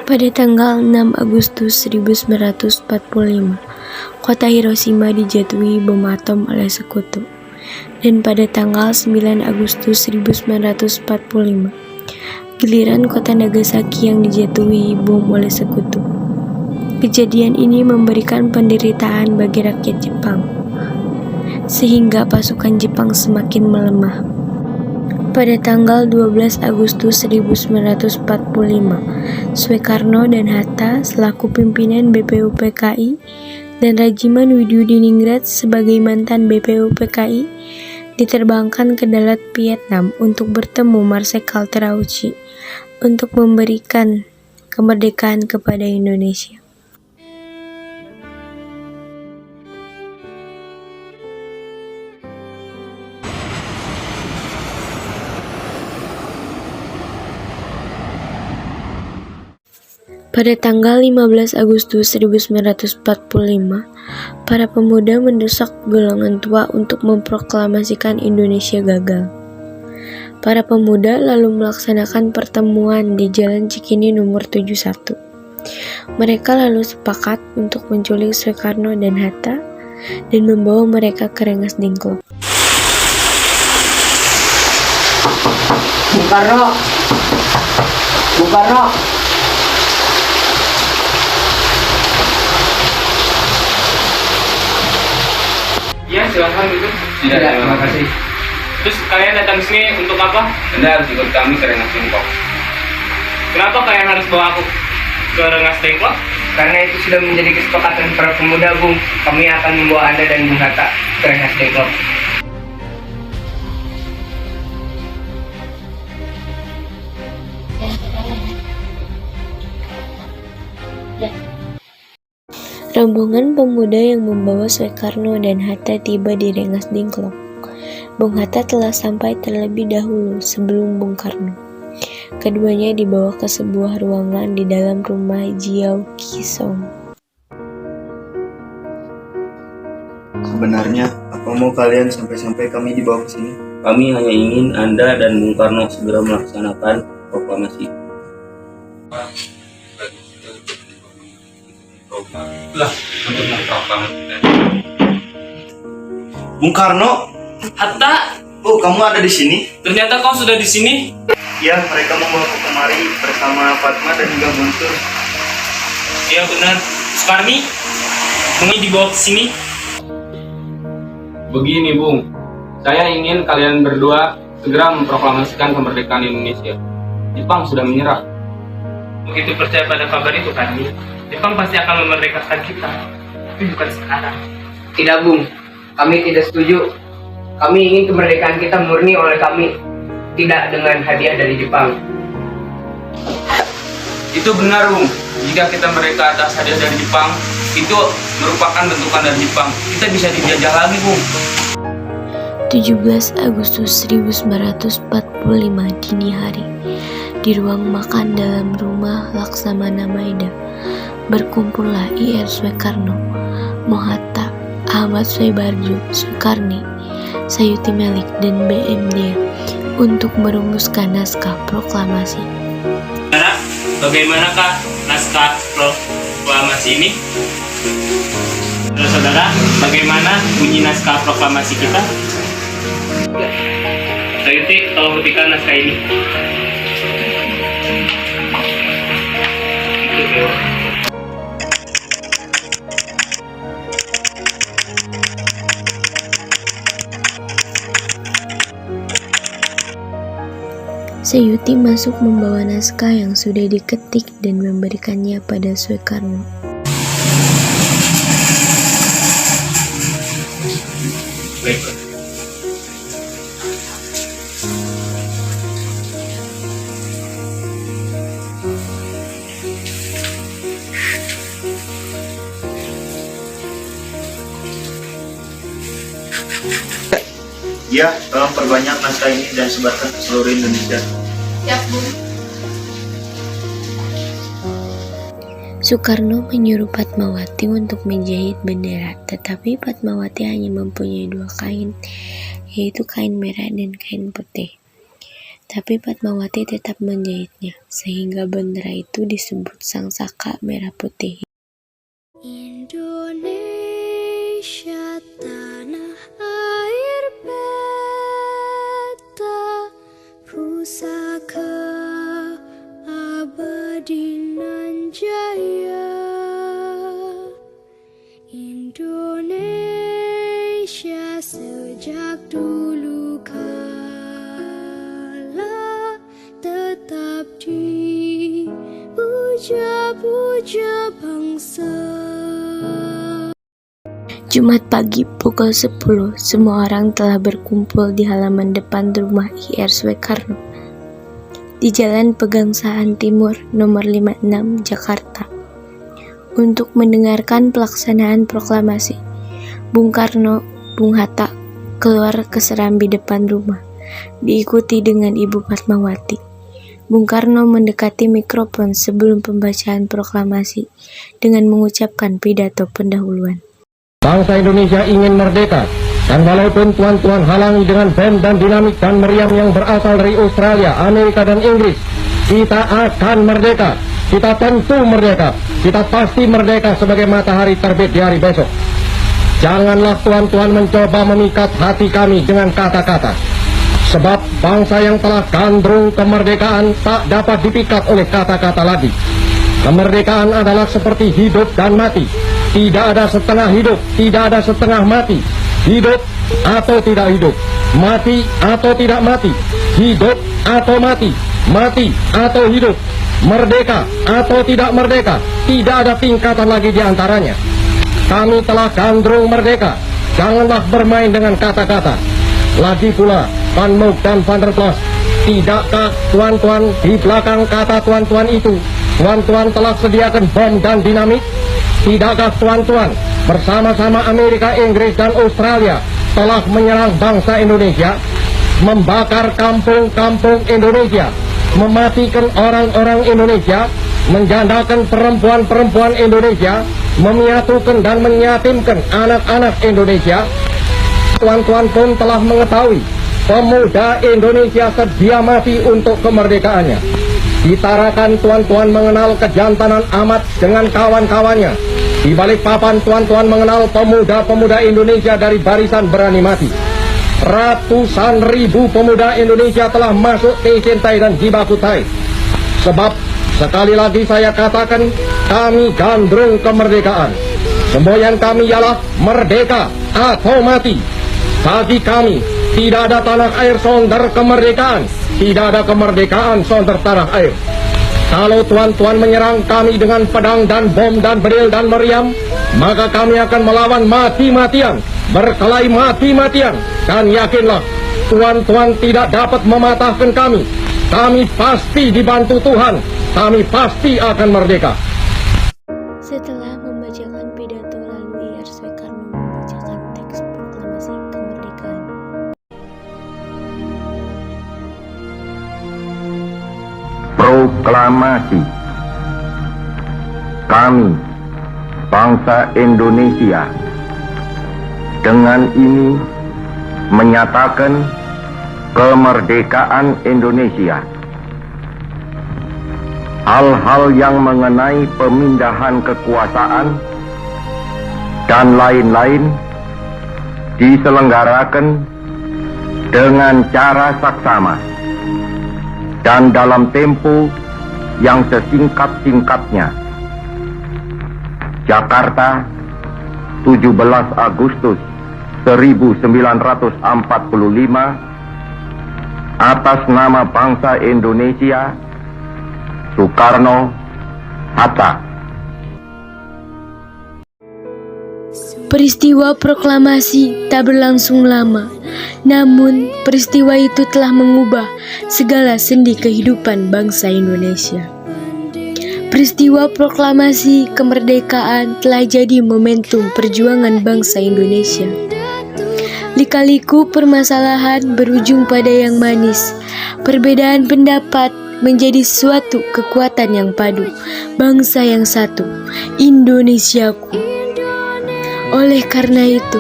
Pada tanggal 6 Agustus 1945, kota Hiroshima dijatuhi bom atom oleh sekutu. Dan pada tanggal 9 Agustus 1945, giliran kota Nagasaki yang dijatuhi bom oleh sekutu. Kejadian ini memberikan penderitaan bagi rakyat Jepang, sehingga pasukan Jepang semakin melemah. Pada tanggal 12 Agustus 1945, Soekarno dan Hatta selaku pimpinan BPUPKI dan Regimen Widudiningrat sebagai mantan BPUPKI diterbangkan ke Dalat, Vietnam untuk bertemu Marsekal Terauchi untuk memberikan kemerdekaan kepada Indonesia. Pada tanggal 15 Agustus 1945, para pemuda mendesak golongan tua untuk memproklamasikan Indonesia gagal. Para pemuda lalu melaksanakan pertemuan di Jalan Cikini nomor 71. Mereka lalu sepakat untuk menculik Soekarno dan Hatta dan membawa mereka ke Rengas Dengklok. Bung Karno. Ya, silahkan gitu. Tidak, terima kasih. Terus kalian datang sini untuk apa? Anda harus ikut kami ke Rengas Dengklok. Kenapa kalian harus bawa aku ke Rengas Dengklok? Karena itu sudah menjadi kesepakatan para pemuda, Bung. Kami akan membawa Anda dan Bung Hatta ke Rengas Dengklok. Rombongan pemuda yang membawa Soekarno dan Hatta tiba di Rengas Dengklok. Bung Hatta telah sampai terlebih dahulu sebelum Bung Karno. Keduanya dibawa ke sebuah ruangan di dalam rumah Jiao Kisong. Sebenarnya, apa mau kalian sampai-sampai kami dibawa ke sini? Kami hanya ingin Anda dan Bung Karno segera melaksanakan proklamasi. Lah, untuk proklamasi. Bung Karno, Hatta, oh kamu ada di sini? ternyata kau sudah di sini. Ya, mereka membawa aku kemari bersama Fatma dan juga Guntur. Iya benar. Sukarni, kami dibawa ke sini. Begini Bung, saya ingin kalian berdua segera memproklamasikan kemerdekaan Indonesia. Jepang sudah menyerah. Begitu percaya pada kabar itu kan, Jepang pasti akan memerdekakan kita. Tapi bukan sekarang. Tidak, Bung. Kami tidak setuju. Kami ingin kemerdekaan kita murni oleh kami, tidak dengan hadiah dari Jepang. Itu benar Bung, jika kita merdeka atas hadiah dari Jepang, itu merupakan bentukan dari Jepang. Kita bisa dijajah lagi Bung. 17 Agustus 1945 dini hari, di ruang makan dalam rumah Laksamana Maeda, berkumpullah Ir Soekarno, Mohatta, Ahmad Soebarjo, Soekarni, Sayuti Melik, dan BMD untuk merumuskan naskah proklamasi. Bagaimanakah naskah proklamasi ini? Saudara, bagaimana bunyi naskah proklamasi kita? Sayuti, tolong buktikan naskah ini. Sayuti masuk membawa naskah yang sudah diketik dan memberikannya pada Soekarno. Baik. Ya, tolong perbanyak naskah ini dan sebarkan ke seluruh Indonesia. Siap, Bung. Soekarno menyuruh Fatmawati untuk menjahit bendera, tetapi Fatmawati hanya mempunyai 2 kain, yaitu kain merah dan kain putih. Tapi Fatmawati tetap menjahitnya, sehingga bendera itu disebut Sang Saka Merah Putih. Indonesia tanah air beta, pusaka abadi nan jaya. Indonesia sejak dulu kala tetap dipuja-puja bangsa. Jumat pagi pukul 10, semua orang telah berkumpul di halaman depan rumah IR Soekarno di Jalan Pegangsaan Timur nomor 56 Jakarta untuk mendengarkan pelaksanaan proklamasi. Bung Karno, Bung Hatta keluar ke serambi depan rumah, diikuti dengan Ibu Fatmawati. Bung Karno mendekati mikrofon sebelum pembacaan proklamasi dengan mengucapkan pidato pendahuluan. Bangsa Indonesia ingin merdeka, dan walaupun tuan-tuan halangi dengan bom dan dinamit dan meriam yang berasal dari Australia, Amerika, dan Inggris, kita akan merdeka. Kita tentu merdeka. Kita pasti merdeka sebagai matahari terbit di hari besok. Janganlah tuan-tuan mencoba memikat hati kami dengan kata-kata. Sebab bangsa yang telah gandrung kemerdekaan tak dapat dipikat oleh kata-kata lagi. Kemerdekaan adalah seperti hidup dan mati. Tidak ada setengah hidup, tidak ada setengah mati. Hidup atau tidak hidup, mati atau tidak mati, hidup atau mati, mati atau hidup, merdeka atau tidak merdeka, tidak ada tingkatan lagi di antaranya. Kami telah gandrung merdeka, janganlah bermain dengan kata-kata. Lagi pula, Van Moog dan Van der Plas, tidakkah tuan-tuan di belakang kata tuan-tuan itu, tuan-tuan telah sediakan bom dan dinamit? Tidakkah tuan-tuan bersama-sama Amerika, Inggris, dan Australia telah menyerang bangsa Indonesia, membakar kampung-kampung Indonesia, mematikan orang-orang Indonesia, menjandakan perempuan-perempuan Indonesia, menyatukan dan menyatimkan anak-anak Indonesia? Tuan-tuan pun telah mengetahui pemuda Indonesia sedia mati untuk kemerdekaannya. Ditarakan tuan-tuan mengenal kejantanan amat dengan kawan-kawannya. Di balik papan tuan-tuan mengenal pemuda-pemuda Indonesia dari barisan berani mati. Ratusan ribu pemuda Indonesia telah masuk ke Isintai dan Jibakutai. Sebab sekali lagi saya katakan, kami gandrung kemerdekaan. Semboyan kami ialah merdeka atau mati. Bagi kami tidak ada tanah air sonder kemerdekaan, tidak ada kemerdekaan sonder tanah air. Kalau tuan-tuan menyerang kami dengan pedang dan bom dan beril dan meriam, maka kami akan melawan mati-matian, berkelahi mati-matian. Dan yakinlah, tuan-tuan tidak dapat mematahkan kami. Kami pasti dibantu Tuhan, kami pasti akan merdeka. Setelah membacakan pidato, lalu IR Soekarno membacakan teks proklamasi kemerdekaan. Proklamasi. Kami, bangsa Indonesia, dengan ini menyatakan kemerdekaan Indonesia. Hal-hal yang mengenai pemindahan kekuasaan dan lain-lain diselenggarakan dengan cara saksama dan dalam tempo yang sesingkat-singkatnya. Jakarta, 17 Agustus 1945, atas nama bangsa Indonesia, Soekarno Hatta. Peristiwa proklamasi tak berlangsung lama, namun peristiwa itu telah mengubah segala sendi kehidupan bangsa Indonesia. Peristiwa proklamasi kemerdekaan telah jadi momentum perjuangan bangsa Indonesia. Lika-liku permasalahan berujung pada yang manis. Perbedaan pendapat menjadi suatu kekuatan yang padu. Bangsa yang satu, Indonesiaku. Oleh karena itu,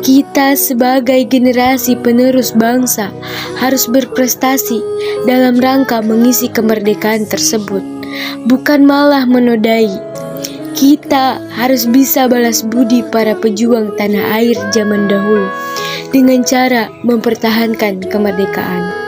Kita sebagai generasi penerus bangsa harus berprestasi dalam rangka mengisi kemerdekaan tersebut, bukan malah menodai. Kita harus bisa balas budi para pejuang tanah air zaman dahulu dengan cara mempertahankan kemerdekaan.